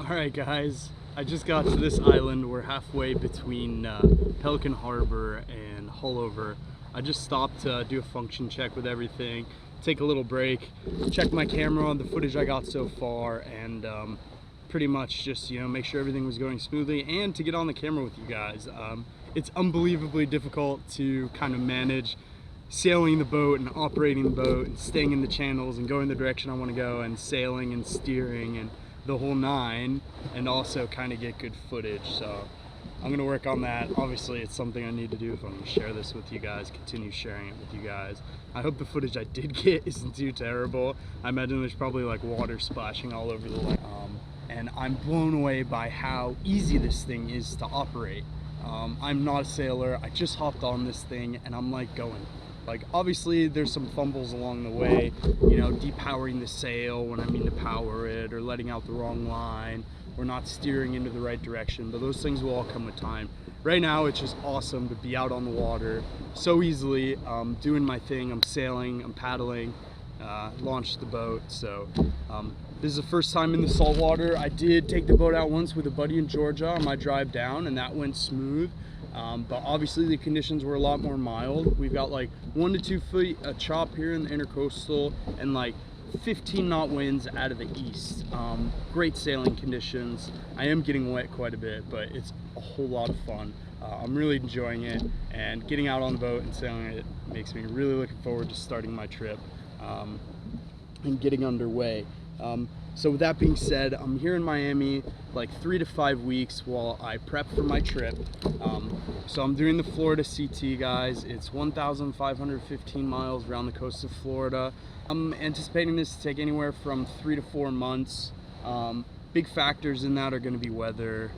Alright guys, I just got to this island. We're halfway between Pelican Harbor and Hullover. I just stopped to do a function check with everything, take a little break, check my camera on the footage I got so far, and pretty much just, make sure everything was going smoothly and to get on the camera with you guys. It's unbelievably difficult to kind of manage sailing the boat and operating the boat and staying in the channels and going the direction I want to go and sailing and steering and the whole nine, and also kind of get good footage. So I'm going to work on that. Obviously it's something I need to do if I'm going to share this with you guys, continue sharing it with you guys. I hope the footage I did get isn't too terrible. I imagine there's probably like water splashing all over the lake. And I'm blown away by how easy this thing is to operate. I'm not a sailor. I just hopped on this thing and I'm like going. Like, obviously there's some fumbles along the way, depowering the sail when I mean to power it, or letting out the wrong line, or not steering into the right direction, but those things will all come with time. Right now it's just awesome to be out on the water so easily, doing my thing. I'm sailing, I'm paddling, launched the boat. So this is the first time in the saltwater. I did take the boat out once with a buddy in Georgia on my drive down, and that went smooth. But obviously the conditions were a lot more mild. We've got like 1 to 2 feet of chop here in the intercoastal and like 15 knot winds out of the east. Great sailing conditions. I am getting wet quite a bit, but it's a whole lot of fun. I'm really enjoying it, and getting out on the boat and sailing it makes me really looking forward to starting my trip and getting underway. So with that being said, I'm here in Miami like 3 to 5 weeks while I prep for my trip. So I'm doing the Florida CT, guys. It's 1,515 miles around the coast of Florida. I'm anticipating this to take anywhere from 3 to 4 months. Big factors in that are going to be weather,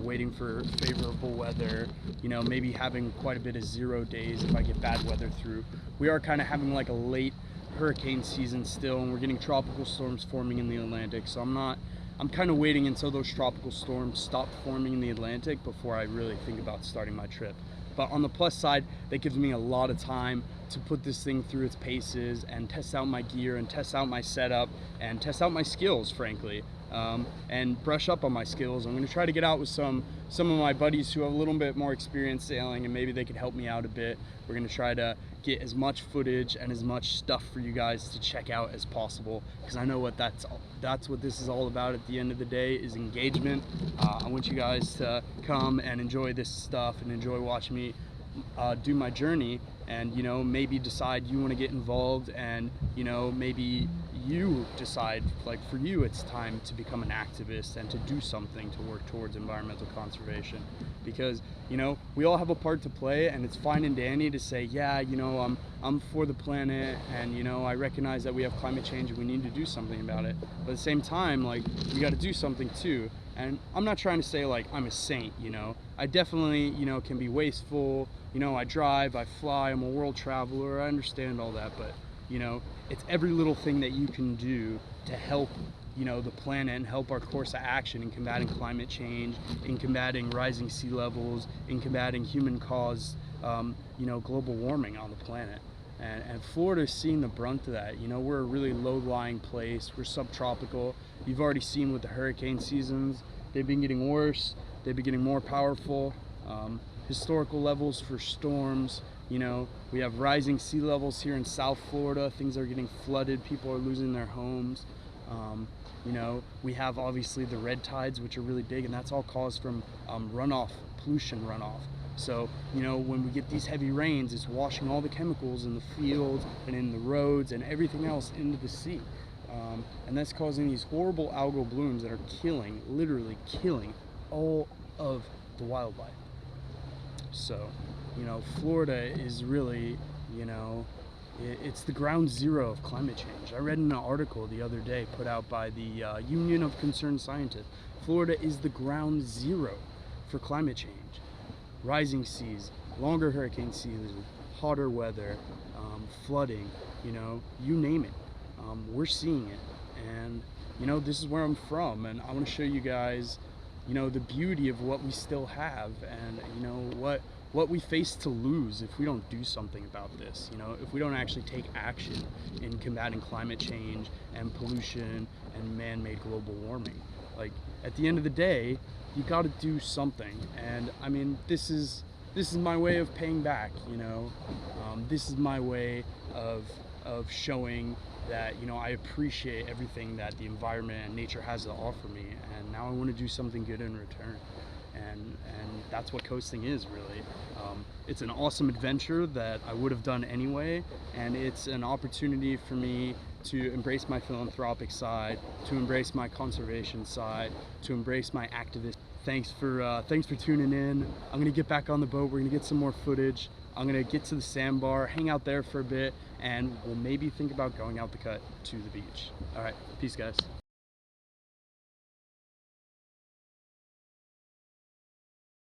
waiting for favorable weather, maybe having quite a bit of 0 days if I get bad weather through. We are kind of having like a late hurricane season still, and we're getting tropical storms forming in the Atlantic. So I'm kind of waiting until those tropical storms stop forming in the Atlantic before I really think about starting my trip. But on the plus side, that gives me a lot of time to put this thing through its paces and test out my gear and test out my setup and test out my skills, frankly, and brush up on my skills. I'm going to try to get out with some of my buddies who have a little bit more experience sailing, and maybe they could help me out a bit. We're going to try to get as much footage and as much stuff for you guys to check out as possible, because I know that's what this is all about at the end of the day, is engagement. I want you guys to come and enjoy this stuff and enjoy watching me do my journey, and maybe decide you want to get involved, and maybe you decide, like, for you it's time to become an activist and to do something to work towards environmental conservation. Because we all have a part to play, and it's fine and dandy to say, yeah, I'm for the planet, and I recognize that we have climate change and we need to do something about it. But at the same time, like, we got to do something too. And I'm not trying to say like I'm a saint, I definitely can be wasteful. I drive, I fly, I'm a world traveler, I understand all that, but it's every little thing that you can do to help the planet and help our course of action in combating climate change, in combating rising sea levels, in combating human caused global warming on the planet. And Florida's seeing the brunt of that. We're a really low-lying place. We're subtropical. You've already seen with the hurricane seasons, they've been getting worse, they've been getting more powerful. Historical levels for storms. We have rising sea levels here in South Florida. Things are getting flooded. People are losing their homes. We have obviously the red tides, which are really big, and that's all caused from runoff, pollution runoff. So, when we get these heavy rains, it's washing all the chemicals in the fields and in the roads and everything else into the sea. And that's causing these horrible algal blooms that are killing, literally killing, all of the wildlife. So, Florida is really, it's the ground zero of climate change. I read in an article the other day put out by the Union of Concerned Scientists. Florida is the ground zero for climate change. Rising seas, longer hurricane season, hotter weather, flooding, you name it. We're seeing it. And, this is where I'm from, and I want to show you guys, the beauty of what we still have, and, what we face to lose if we don't do something about this. You know, if we don't actually take action in combating climate change and pollution and man-made global warming. Like, at the end of the day, you got to do something. And I mean, this is my way of paying back. You know, this is my way of showing that, you know, I appreciate everything that the environment and nature has to offer me, and now I want to do something good in return. And that's what coasting is, really. It's an awesome adventure that I would have done anyway, and it's an opportunity for me to embrace my philanthropic side, to embrace my conservation side, to embrace my activist. Thanks for tuning in. I'm gonna get back on the boat. We're gonna get some more footage. I'm gonna get to the sandbar, hang out there for a bit, and we'll maybe think about going out the cut to the beach. All right, peace, guys.